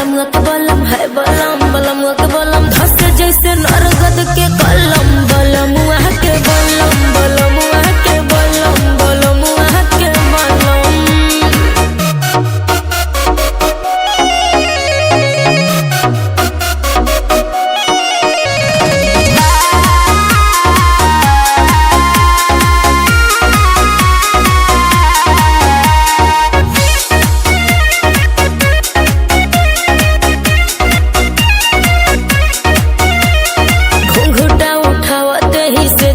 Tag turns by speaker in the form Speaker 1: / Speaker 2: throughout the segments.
Speaker 1: बलमुआ के बलम है बलम बलमुआ के बलम धस जैसे नरगद के कलम बलमुआ के बलम बलमुआ के बलम बलमुआ के बलम।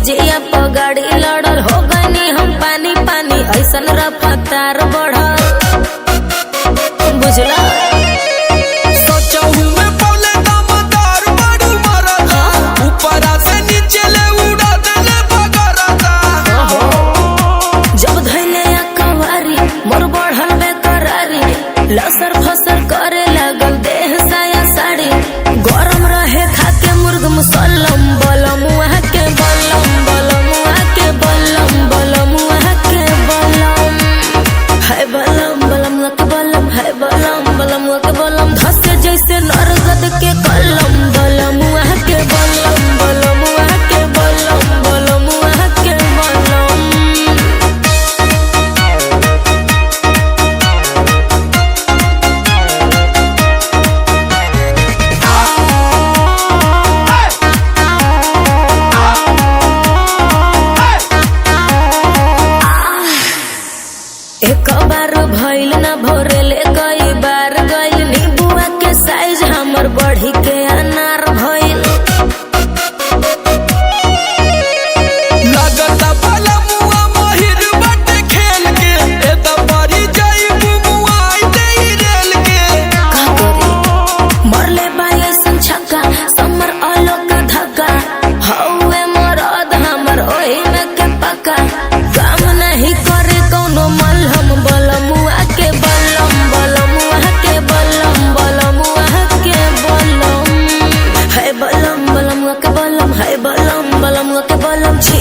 Speaker 1: जिया पगाड़ी लड़ल हो गनी हम पानी पानी ऐसन रफ्तार बढ़ल बुझला जब धैले कवारी मोर बढ़ल बेकरारी लसर फसर करे लागल देह साया साड़ी गरम रहे खाके मुर्ग मुसल्लम बलमुआ के बलम बलमुआ के बलम बलमुआ के बलम है बलम बलमुआ के बलम है बलम बलमुआ के बलम धस जैसे नरगद के कलम बलमुआ के बलम बलमुआ के बलम बलमुआ के बलम। एक बार भइल ना भोरेले कई बार गइल नीबुआ के साइज हमर बढ़ी के अनार भइल
Speaker 2: लगता बलमुआ महिर बटे खेल के ए त परी जाई बुमुआ आई रेल के
Speaker 1: का करी मरले बाये संछका समर आलो का धक्का हौवे मरद हमर ओही में के पका काम नहीं करे कोनो मलहम बलमुआ के बलम बलमुआ के बलम बलमुआ के बलम है बलम बलमुआ के बलम है बलम बलमुआ के बलम छी